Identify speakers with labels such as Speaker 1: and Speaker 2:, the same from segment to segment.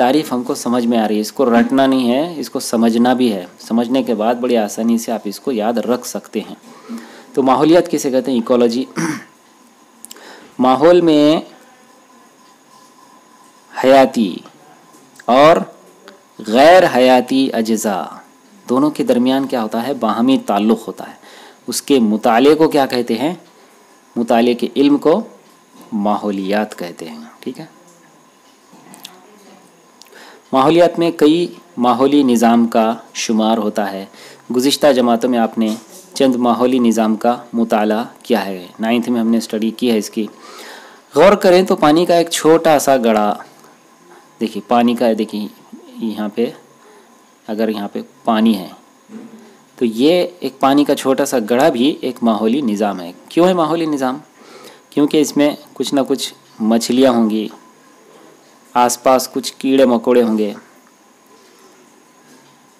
Speaker 1: تعریف ہم کو سمجھ میں آ رہی ہے، اس کو رٹنا نہیں ہے، اس کو سمجھنا بھی ہے، سمجھنے کے بعد بڑی آسانی سے آپ اس کو یاد رکھ سکتے ہیں۔ تو ماحولیات کسے کہتے ہیں؟ ایکولوجی۔ ماحول میں حیاتی اور غیر حیاتی اجزاء دونوں کے درمیان کیا ہوتا ہے؟ باہمی تعلق ہوتا ہے۔ اس کے مطالعے کو کیا کہتے ہیں؟ مطالعے کے علم کو ماحولیات کہتے ہیں، ٹھیک ہے۔ ماحولیات میں کئی ماحولی نظام کا شمار ہوتا ہے۔ گزشتہ جماعتوں میں آپ نے چند ماحولی نظام کا مطالعہ کیا ہے، 9th میں ہم نے اسٹڈی کی ہے اس کی۔ غور کریں تو پانی کا ایک چھوٹا سا گڑھا، دیکھیے پانی کا، دیکھیے یہاں پہ اگر یہاں پہ پانی ہے تو یہ ایک پانی کا چھوٹا سا گڑھا بھی ایک ماحولی نظام ہے۔ کیوں ہے ماحولی نظام؟ کیونکہ اس میں کچھ نہ کچھ مچھلیاں ہوں گی، آس پاس کچھ کیڑے مکوڑے ہوں گے،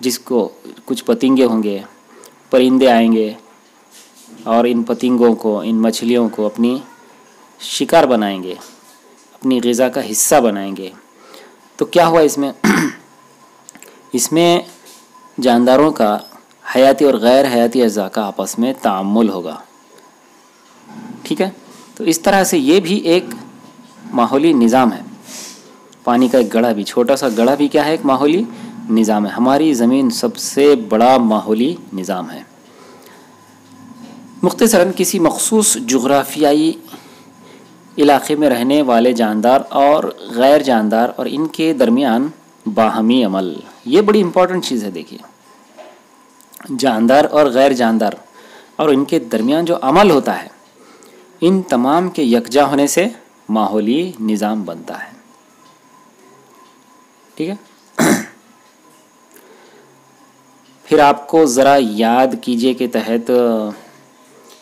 Speaker 1: جس کو کچھ پتنگے ہوں گے، پرندے آئیں گے اور ان پتنگوں کو، ان مچھلیوں کو اپنی شکار بنائیں گے، اپنی غذا کا حصہ بنائیں گے۔ تو کیا ہوا اس میں؟ اس میں جانداروں کا حیاتی اور غیر حیاتی اجزاء کا آپس میں تعامل ہوگا، ٹھیک ہے۔ تو اس طرح سے یہ بھی ایک ماحولی نظام ہے۔ پانی کا ایک گڑھا بھی، چھوٹا سا گڑھا بھی کیا ہے؟ ایک ماحولی نظام ہے۔ ہماری زمین سب سے بڑا ماحولی نظام ہے۔ مختصراً کسی مخصوص جغرافیائی علاقے میں رہنے والے جاندار اور غیر جاندار اور ان کے درمیان باہمی عمل، یہ بڑی امپورٹنٹ چیز ہے۔ دیکھیے جاندار اور غیر جاندار اور ان کے درمیان جو عمل ہوتا ہے، ان تمام کے یکجا ہونے سے ماحولی نظام بنتا ہے، ٹھیک ہے۔ پھر آپ کو ذرا یاد کیجئے کے تحت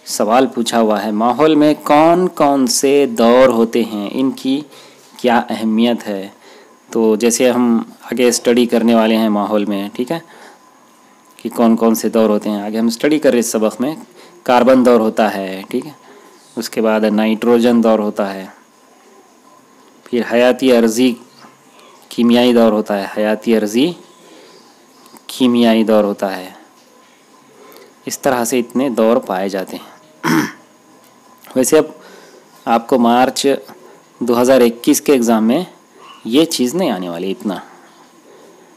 Speaker 1: سوال پوچھا ہوا ہے، ماحول میں کون کون سے دور ہوتے ہیں، ان کی کیا اہمیت ہے؟ تو جیسے ہم آگے اسٹڈی کرنے والے ہیں ماحول میں، ٹھیک ہے، کہ کون کون سے دور ہوتے ہیں، آگے ہم اسٹڈی کر رہے اس سبق میں۔ کاربن دور ہوتا ہے، ٹھیک ہے، اس کے بعد نائٹروجن دور ہوتا ہے، پھر حیاتی عرضی کیمیائی دور ہوتا ہے، حیاتی عرضی کیمیائی دور ہوتا ہے۔ اس طرح سے اتنے دور پائے جاتے ہیں۔ ویسے اب آپ کو مارچ 2021 کے ایگزام میں یہ چیز نہیں آنے والی، اتنا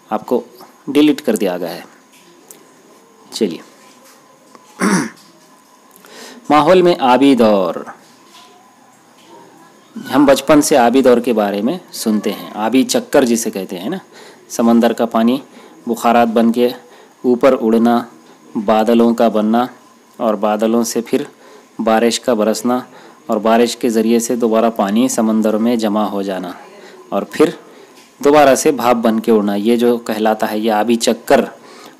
Speaker 1: آپ کو ڈیلیٹ کر دیا گیا ہے۔ چلیے ماحول میں آبی دور، ہم بچپن سے آبی دور کے بارے میں سنتے ہیں، آبی چکر جسے کہتے ہیں نا، سمندر کا پانی بخارات بن کے اوپر اڑنا، بادلوں کا بننا اور بادلوں سے پھر بارش کا برسنا اور بارش کے ذریعے سے دوبارہ پانی سمندر میں جمع ہو جانا اور پھر دوبارہ سے بھاپ بن کے اڑنا، یہ جو کہلاتا ہے یہ آبی چکر،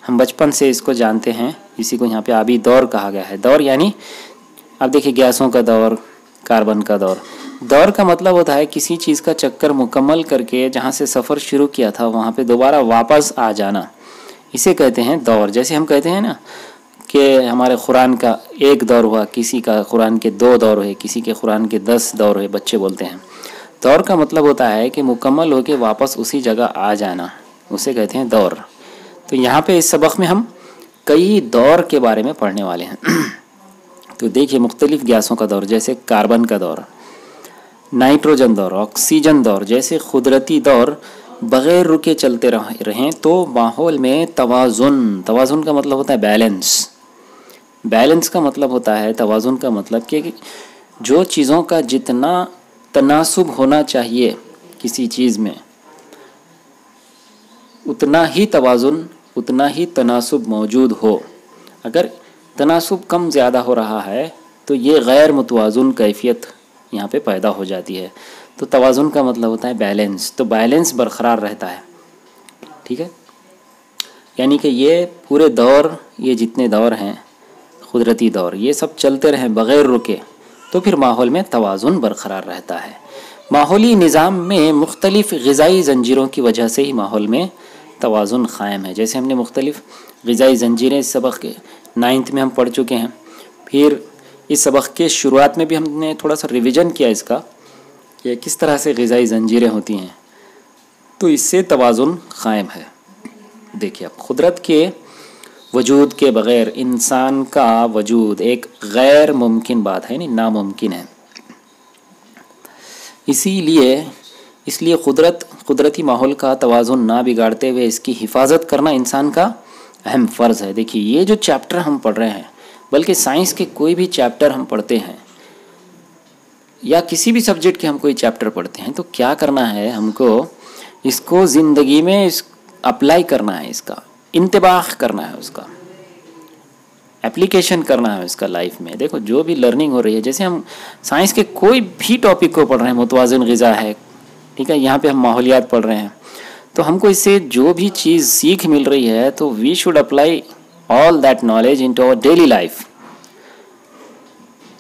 Speaker 1: ہم بچپن سے اس کو جانتے ہیں، اسی کو یہاں پہ آبی دور کہا گیا ہے۔ دور یعنی اب دیکھیے گیسوں کا دور، کاربن کا دور۔ دور کا مطلب ہوتا ہے کسی چیز کا چکر مکمل کر کے جہاں سے سفر شروع کیا تھا وہاں پہ دوبارہ واپس آ جانا، اسے کہتے ہیں دور۔ جیسے ہم کہتے ہیں نا کہ ہمارے قرآن کا ایک دور ہوا، کسی کا قرآن کے 2 دور ہوئے، کسی کے قرآن کے 10 دور ہوئے، بچے بولتے ہیں۔ دور کا مطلب ہوتا ہے کہ مکمل ہو کے واپس اسی جگہ آ جانا، اسے کہتے ہیں دور۔ تو یہاں پہ اس سبق میں ہم کئی دور کے بارے میں پڑھنے والے ہیں۔ تو دیکھیے مختلف گیسوں کا دور، جیسے کاربن کا دور، نائٹروجن دور، آکسیجن دور جیسے قدرتی دور بغیر رکے چلتے رہیں تو ماحول میں توازن کا مطلب ہوتا ہے بیلنس کا مطلب ہوتا ہے، توازن کا مطلب کہ جو چیزوں کا جتنا تناسب ہونا چاہیے کسی چیز میں اتنا ہی توازن، اتنا ہی تناسب موجود ہو۔ اگر تناسب کم زیادہ ہو رہا ہے تو یہ غیر متوازن کیفیت یہاں پہ پیدا ہو جاتی ہے۔ تو توازن کا مطلب ہوتا ہے بیلنس، تو بیلنس برقرار رہتا ہے، ٹھیک ہے۔ یعنی کہ یہ پورے دور، یہ جتنے دور ہیں قدرتی دور، یہ سب چلتے رہیں بغیر رکے تو پھر ماحول میں توازن برقرار رہتا ہے۔ ماحولی نظام میں مختلف غذائی زنجیروں کی وجہ سے ہی ماحول میں توازن قائم ہے۔ جیسے ہم نے مختلف غذائی زنجیریں اس سبق کے 9th میں ہم پڑھ چکے ہیں، پھر اس سبق کے شروعات میں بھی ہم نے تھوڑا سا ریویژن کیا اس کا کہ کس طرح سے غذائی زنجیریں ہوتی ہیں۔ تو اس سے توازن قائم ہے۔ دیکھیے اب قدرت کے وجود کے بغیر انسان کا وجود ایک غیر ممکن بات ہے، نہیں ناممکن ہے۔ اس لیے قدرتی ماحول کا توازن نہ بگاڑتے ہوئے اس کی حفاظت کرنا انسان کا اہم فرض ہے۔ دیکھیے یہ جو چیپٹر ہم پڑھ رہے ہیں، بلکہ سائنس کے کوئی بھی چیپٹر ہم پڑھتے ہیں یا کسی بھی سبجیکٹ کے ہم کوئی چیپٹر پڑھتے ہیں، تو کیا کرنا ہے ہم کو، اس کو زندگی میں اپلائی کرنا ہے، اس کا انطباق کرنا ہے، اس کا اپلیکیشن کرنا ہے اس کا لائف میں۔ دیکھو جو بھی لرننگ ہو رہی ہے، جیسے ہم سائنس کے کوئی بھی ٹاپک کو پڑھ رہے ہیں، متوازن غذا ہے، ٹھیک ہے، یہاں پہ ہم ماحولیات پڑھ رہے ہیں، تو ہم کو اس سے جو بھی چیز سیکھ مل رہی ہے تو we should apply all that knowledge into our daily life.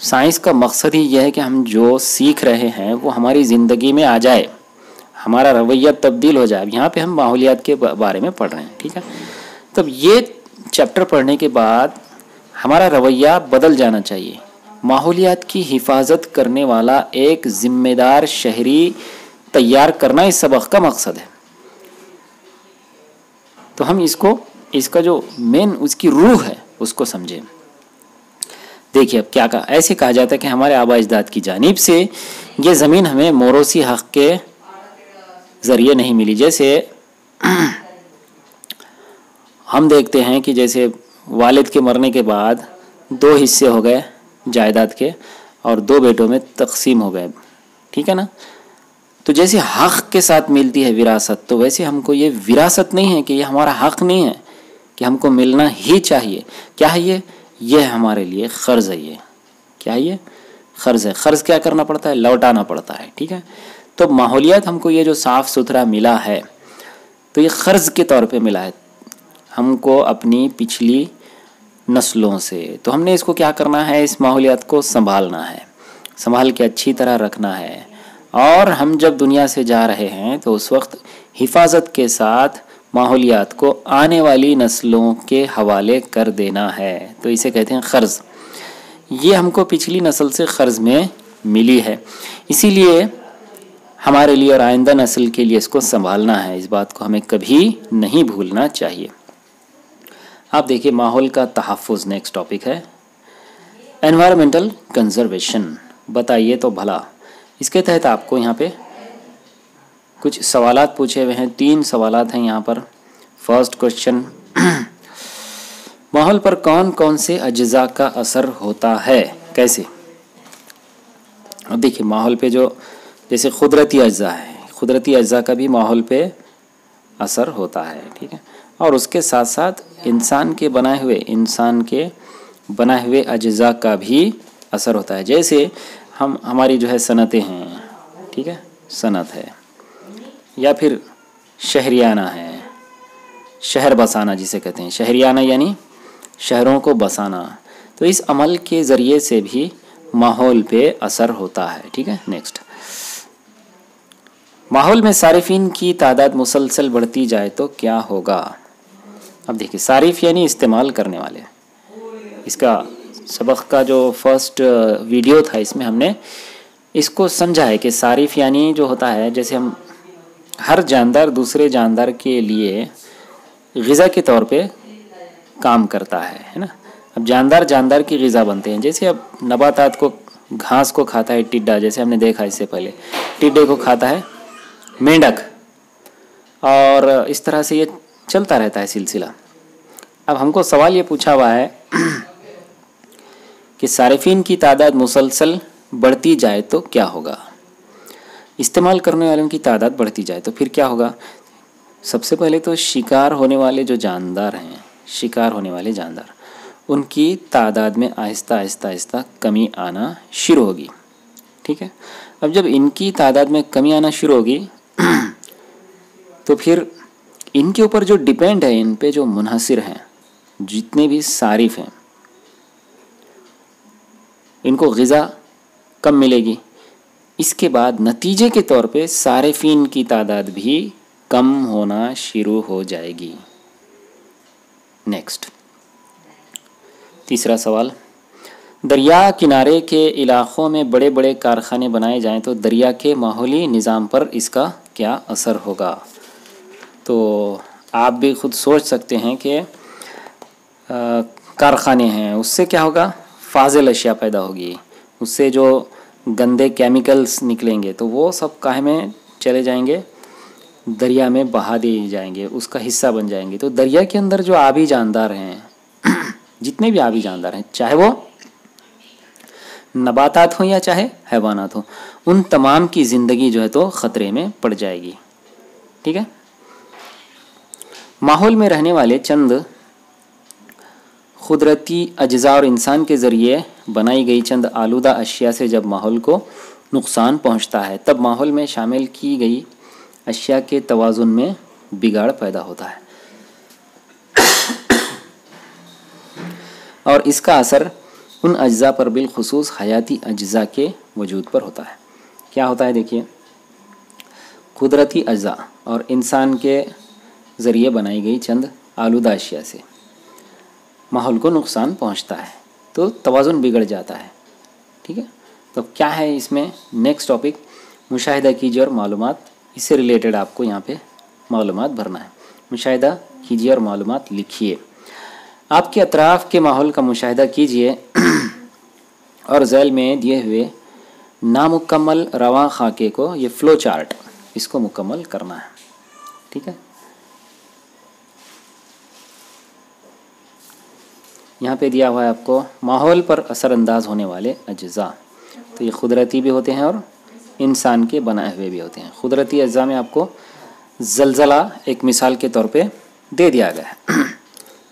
Speaker 1: Science کا مقصد ہی یہ ہے کہ ہم جو سیکھ رہے ہیں وہ ہماری زندگی میں آ جائے، ہمارا رویہ تبدیل ہو جائے۔ یہاں پہ ہم ماحولیات کے بارے میں پڑھ رہے ہیں، ٹھیک ہے، تب یہ چیپٹر پڑھنے کے بعد ہمارا رویہ بدل جانا چاہیے۔ ماحولیات کی حفاظت کرنے والا ایک ذمہ دار شہری تیار کرنا اس سبق کا مقصد ہے۔ تو ہم اس کا جو مین اس کی روح ہے اس کو سمجھیں۔ دیکھیے اب کیا کہا، ایسے کہا جاتا ہے کہ ہمارے آباء اجداد کی جانب سے یہ زمین ہمیں موروثی حق کے ذریعے نہیں ملی۔ جیسے ہم دیکھتے ہیں کہ جیسے والد کے مرنے کے بعد 2 حصے ہو گئے جائیداد کے اور 2 بیٹوں میں تقسیم ہو گئے، ٹھیک ہے نا، تو جیسے حق کے ساتھ ملتی ہے وراثت، تو ویسے ہم کو یہ وراثت نہیں ہے کہ یہ ہمارا حق نہیں ہے کہ ہم کو ملنا ہی چاہیے۔ کیا ہے یہ ہمارے لیے قرض ہے۔ یہ کیا ہے؟ یہ قرض ہے۔ قرض کیا کرنا پڑتا ہے؟ لوٹانا پڑتا ہے، ٹھیک ہے۔ تو ماحولیات ہم کو یہ جو صاف ستھرا ملا ہے تو یہ قرض کے طور پہ ملا ہے ہم کو اپنی پچھلی نسلوں سے۔ تو ہم نے اس کو کیا کرنا ہے، اس ماحولیات کو سنبھالنا ہے، سنبھال کے اچھی طرح رکھنا ہے، اور ہم جب دنیا سے جا رہے ہیں تو اس وقت حفاظت کے ساتھ ماحولیات کو آنے والی نسلوں کے حوالے کر دینا ہے۔ تو اسے کہتے ہیں قرض۔ یہ ہم کو پچھلی نسل سے قرض میں ملی ہے، اسی لیے ہمارے لیے اور آئندہ نسل کے لیے اس کو سنبھالنا ہے۔ اس بات کو ہمیں کبھی نہیں بھولنا چاہیے۔ آپ دیکھیے ماحول کا تحفظ، نیکسٹ ٹاپک ہے انوائرمنٹل کنزرویشن۔ بتائیے تو بھلا اس کے تحت آپ کو یہاں پہ کچھ سوالات پوچھے ہوئے ہیں، 3 سوالات ہیں یہاں پر۔ فرسٹ کوشچن، ماحول پر کون کون سے اجزاء کا اثر ہوتا ہے، کیسے؟ اب دیکھیے ماحول پہ جو جیسے قدرتی اجزاء ہے، قدرتی اجزاء کا بھی ماحول پہ اثر ہوتا ہے، ٹھیک ہے، اور اس کے ساتھ ساتھ انسان کے بنائے ہوئے اجزاء کا بھی اثر ہوتا ہے۔ جیسے ہماری جو ہے صنعتیں ہیں، ٹھیک ہے، صنعت ہے، یا پھر شہریانہ ہے، شہر بسانا جسے کہتے ہیں، شہریانہ یعنی شہروں کو بسانا، تو اس عمل کے ذریعے سے بھی ماحول پہ اثر ہوتا ہے، ٹھیک ہے۔ نیکسٹ، ماحول میں صارفین کی تعداد مسلسل بڑھتی جائے تو کیا ہوگا؟ اب دیکھیے صارف یعنی استعمال کرنے والے۔ اس کا سبق کا جو فرسٹ ویڈیو تھا اس میں ہم نے اس کو سمجھا ہے کہ صارف یعنی جو ہوتا ہے، جیسے ہم ہر جاندار دوسرے جاندار کے لیے غذا کے طور پہ کام کرتا ہے نا۔ اب جاندار کی غذا بنتے ہیں، جیسے اب نباتات کو گھاس کو کھاتا ہے ٹڈا، جیسے ہم نے دیکھا اس سے پہلے ٹڈے کو کھاتا ہے مینڈک، اور اس طرح سے یہ چلتا رہتا ہے سلسلہ۔ اب ہم کو سوال یہ پوچھا ہوا ہے کہ صارفین کی تعداد مسلسل بڑھتی جائے تو کیا ہوگا؟ استعمال کرنے والوں کی تعداد بڑھتی جائے تو پھر کیا ہوگا؟ سب سے پہلے تو شکار ہونے والے جو جاندار ہیں، شکار ہونے والے جاندار، ان کی تعداد میں آہستہ آہستہ کمی آنا شروع ہوگی، ٹھیک ہے۔ اب جب ان کی تعداد میں کمی آنا شروع ہوگی تو پھر ان کے اوپر جو ڈیپینڈ ہے، ان پہ جو منحصر ہیں، جتنے بھی صارف ہیں، ان کو غذا کم ملے گی۔ اس کے بعد نتیجے کے طور پہ صارفین کی تعداد بھی کم ہونا شروع ہو جائے گی۔ نیکسٹ، تیسرا سوال، دریا کنارے کے علاقوں میں بڑے بڑے کارخانے بنائے جائیں تو دریا کے ماحولی نظام پر اس کا کیا اثر ہوگا؟ تو آپ بھی خود سوچ سکتے ہیں کہ کارخانے ہیں، اس سے کیا ہوگا، فاضل اشیاء پیدا ہوگی، اس سے جو گندے کیمیکلز نکلیں گے تو وہ سب کاہے میں چلے جائیں گے، دریا میں بہا دیے جائیں گے، اس کا حصہ بن جائیں گے۔ تو دریا کے اندر جو آبی جاندار ہیں جتنے بھی آبی جاندار ہیں، چاہے وہ نباتات ہوں یا چاہے حیوانات ہوں، ان تمام کی زندگی جو ہے تو خطرے میں پڑ جائے گی۔ ٹھیک ہے، ماحول میں رہنے والے چند قدرتی اجزاء اور انسان کے ذریعے بنائی گئی چند آلودہ اشیاء سے جب ماحول کو نقصان پہنچتا ہے، تب ماحول میں شامل کی گئی اشیاء کے توازن میں بگاڑ پیدا ہوتا ہے، اور اس کا اثر ان اجزاء پر بالخصوص حیاتی اجزاء کے وجود پر ہوتا ہے۔ کیا ہوتا ہے دیکھیے، قدرتی اجزاء اور انسان کے ذریعے بنائی گئی چند آلودہ اشیاء سے ماحول کو نقصان پہنچتا ہے تو توازن بگڑ جاتا ہے۔ ٹھیک ہے، تو کیا ہے اس میں نیکسٹ ٹاپک، مشاہدہ کیجیے اور معلومات، اس سے ریلیٹڈ آپ کو یہاں پہ معلومات بھرنا ہے۔ مشاہدہ کیجیے اور معلومات لکھیے، آپ کے اطراف کے ماحول کا مشاہدہ کیجیے اور ذیل میں دیے ہوئے نامکمل رواں خاکے کو، یہ فلو چارٹ، اس کو مکمل کرنا ہے۔ ٹھیک ہے، یہاں پہ دیا ہوا ہے آپ کو ماحول پر اثر انداز ہونے والے اجزاء، تو یہ قدرتی بھی ہوتے ہیں اور انسان کے بنائے ہوئے بھی ہوتے ہیں۔ قدرتی اجزاء میں آپ کو زلزلہ ایک مثال کے طور پہ دے دیا گیا ہے،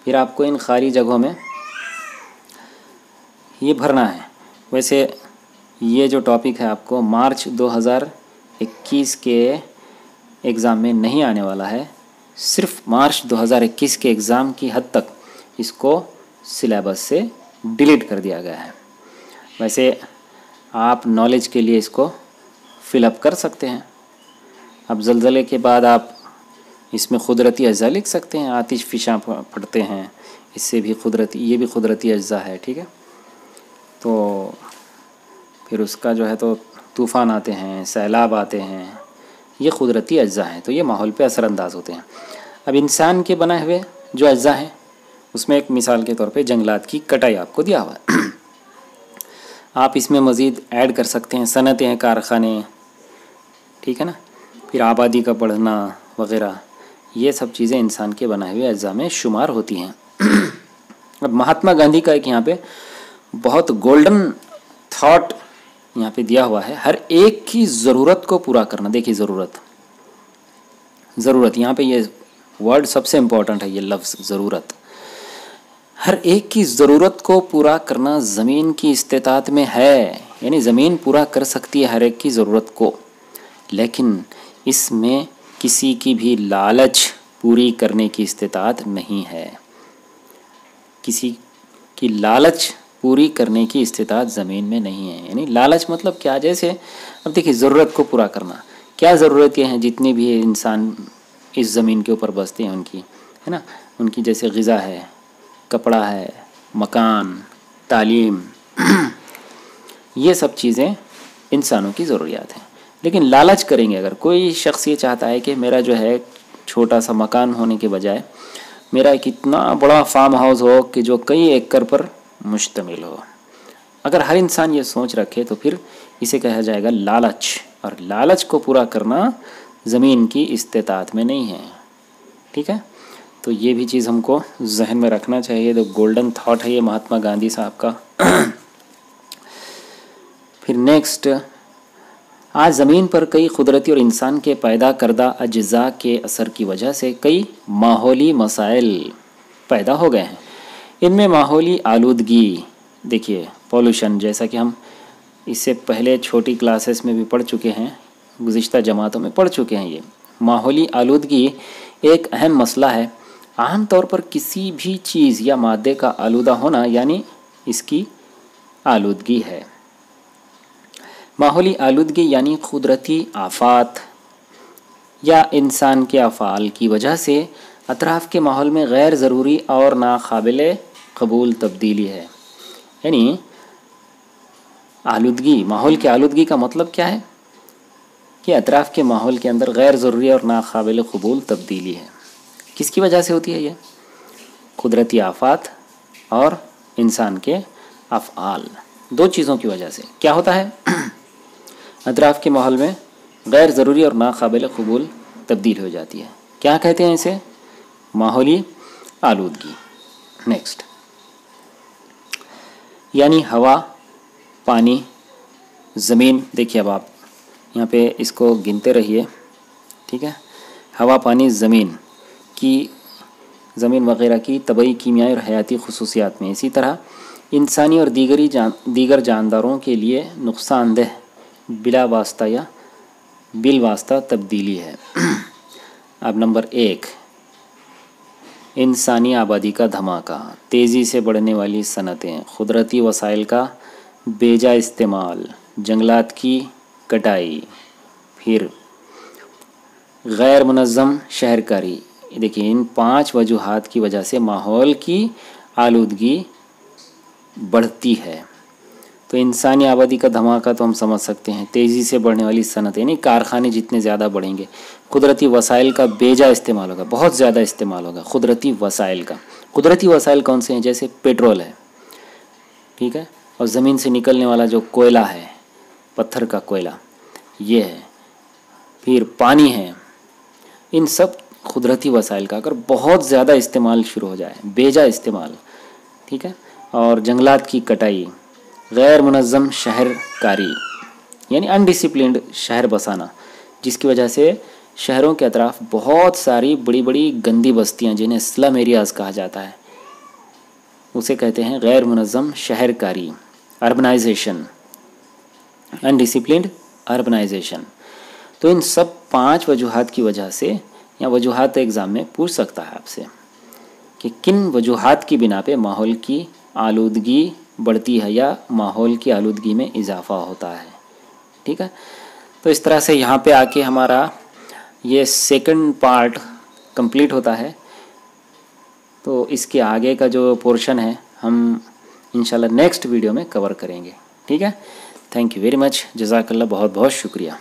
Speaker 1: پھر آپ کو ان خالی جگہوں میں یہ بھرنا ہے۔ ویسے یہ جو ٹاپک ہے آپ کو مارچ 2021 کے ایگزام میں نہیں آنے والا ہے، صرف مارچ 2021 کے ایگزام کی حد تک اس کو سلیبس سے ڈیلیٹ کر دیا گیا ہے۔ ویسے آپ نالج کے لیے اس کو فل اپ کر سکتے ہیں۔ اب زلزلے کے بعد آپ اس میں قدرتی اجزاء لکھ سکتے ہیں، آتش فشاں پڑتے ہیں، اس سے بھی یہ بھی قدرتی اجزاء ہے۔ ٹھیک ہے، تو پھر اس کا جو ہے تو طوفان آتے ہیں، سیلاب آتے ہیں، یہ قدرتی اجزاء ہیں، تو یہ ماحول پہ اثر انداز ہوتے ہیں۔ اب انسان کے بنائے ہوئے جو اجزاء ہیں، اس میں ایک مثال کے طور پہ جنگلات کی کٹائی آپ کو دیا ہوا ہے، آپ اس میں مزید ایڈ کر سکتے ہیں صنعتیں، کارخانے، ٹھیک ہے نا، پھر آبادی کا بڑھنا وغیرہ، یہ سب چیزیں انسان کے بنائے ہوئے اجزاء میں شمار ہوتی ہیں۔ اب مہاتما گاندھی کا ایک یہاں پہ بہت گولڈن تھاٹ یہاں پہ دیا ہوا ہے، ہر ایک کی ضرورت کو پورا کرنا۔ دیکھیے ضرورت یہاں پہ یہ ورڈ سب سے امپورٹنٹ ہے، یہ لفظ ضرورت، ہر ایک کی ضرورت کو پورا کرنا زمین کی استطاعت میں ہے، یعنی زمین پورا کر سکتی ہے ہر ایک کی ضرورت کو، لیکن اس میں کسی کی بھی لالچ پوری کرنے کی استطاعت نہیں ہے۔ کسی کی لالچ پوری کرنے کی استطاعت زمین میں نہیں ہے، یعنی لالچ مطلب کیا، جیسے اب دیکھیے ضرورت کو پورا کرنا، کیا ضرورتیں ہیں جتنی بھی انسان اس زمین کے اوپر بستے ہیں ان کی، ہے نا، ان کی جیسے غذا ہے، کپڑا ہے، مکان، تعلیم، یہ سب چیزیں انسانوں کی ضروریات ہیں۔ لیکن لالچ کریں گے، اگر کوئی شخص یہ چاہتا ہے کہ میرا جو ہے چھوٹا سا مکان ہونے کے بجائے میرا ایک اتنا بڑا فارم ہاؤس ہو کہ جو کئی ایکڑ پر مشتمل ہو، اگر ہر انسان یہ سوچ رکھے تو پھر اسے کہا جائے گا لالچ، اور لالچ کو پورا کرنا زمین کی استطاعت میں نہیں ہے۔ ٹھیک ہے، تو یہ بھی چیز ہم کو ذہن میں رکھنا چاہیے، تو گولڈن تھاٹ ہے یہ مہاتما گاندھی صاحب کا۔ پھر نیکسٹ، آج زمین پر کئی قدرتی اور انسان کے پیدا کردہ اجزاء کے اثر کی وجہ سے کئی ماحولی مسائل پیدا ہو گئے ہیں۔ ان میں ماحولی آلودگی، دیکھیے پولوشن، جیسا کہ ہم اس سے پہلے چھوٹی کلاسز میں بھی پڑھ چکے ہیں، گزشتہ جماعتوں میں پڑھ چکے ہیں، یہ ماحولی آلودگی ایک اہم مسئلہ ہے۔ عام طور پر کسی بھی چیز یا مادے کا آلودہ ہونا یعنی اس کی آلودگی ہے۔ ماحولی آلودگی یعنی قدرتی آفات یا انسان کے افعال کی وجہ سے اطراف کے ماحول میں غیر ضروری اور ناقابل قبول تبدیلی ہے۔ یعنی آلودگی، ماحول کی آلودگی کا مطلب کیا ہے کہ اطراف کے ماحول کے اندر غیر ضروری اور ناقابل قبول تبدیلی ہے۔ کس کی وجہ سے ہوتی ہے یہ؟ قدرتی آفات اور انسان کے افعال، دو چیزوں کی وجہ سے کیا ہوتا ہے؟ اطراف کے ماحول میں غیر ضروری اور ناقابل قبول تبدیل ہو جاتی ہے۔ کیا کہتے ہیں اسے؟ ماحولی آلودگی۔ نیکسٹ، یعنی ہوا، پانی، زمین، دیکھیے اب آپ یہاں پہ اس کو گنتے رہیے، ٹھیک ہے؟ ہوا، پانی، زمین وغیرہ کی طبعی، کیمیائی اور حیاتی خصوصیات میں، اسی طرح انسانی اور دیگر جانداروں کے لیے نقصان دہ بلا واسطہ یا بالواسطہ تبدیلی ہے۔ اب نمبر 1، انسانی آبادی کا دھماکہ، تیزی سے بڑھنے والی صنعتیں، قدرتی وسائل کا بیجا استعمال، جنگلات کی کٹائی، پھر غیر منظم شہرکاری۔ دیکھیں ان 5 وجوہات کی وجہ سے ماحول کی آلودگی بڑھتی ہے۔ تو انسانی آبادی کا دھماکہ تو ہم سمجھ سکتے ہیں، تیزی سے بڑھنے والی صنعت، یعنی کارخانے جتنے زیادہ بڑھیں گے، قدرتی وسائل کا بیجا استعمال ہوگا، بہت زیادہ استعمال ہوگا قدرتی وسائل کا۔ قدرتی وسائل کون سے ہیں؟ جیسے پیٹرول ہے، ٹھیک ہے، اور زمین سے نکلنے والا جو کوئلہ ہے، پتھر کا کوئلہ، یہ ہے، پھر پانی ہے۔ ان سب قدرتی وسائل کا اگر بہت زیادہ استعمال شروع ہو جائے، بیجا استعمال، ٹھیک ہے، اور جنگلات کی کٹائی، غیر منظم شہر کاری، یعنی انڈسپلنڈ شہر بسانا، جس کی وجہ سے شہروں کے اطراف بہت ساری بڑی بڑی گندی بستیاں، جنہیں سلم ایریاز کہا جاتا ہے، اسے کہتے ہیں غیر منظم شہر کاری، اربنائزیشن، انڈسپلنڈ اربنائزیشن۔ تو ان سب 5 وجوہات کی وجہ سے، یا وجوہات ایگزام میں پوچھ سکتا ہے آپ سے کہ کن وجوہات کی بنا پہ ماحول کی آلودگی بڑھتی ہے یا ماحول کی آلودگی میں اضافہ ہوتا ہے، ٹھیک ہے۔ تو اس طرح سے یہاں پہ آ کے ہمارا یہ سیکنڈ پارٹ کمپلیٹ ہوتا ہے۔ تو اس کے آگے کا جو پورشن ہے ہم انشاءاللہ نیکسٹ ویڈیو میں کور کریں گے، ٹھیک ہے۔ تھینک یو ویری مچ، جزاک اللہ، بہت بہت شکریہ۔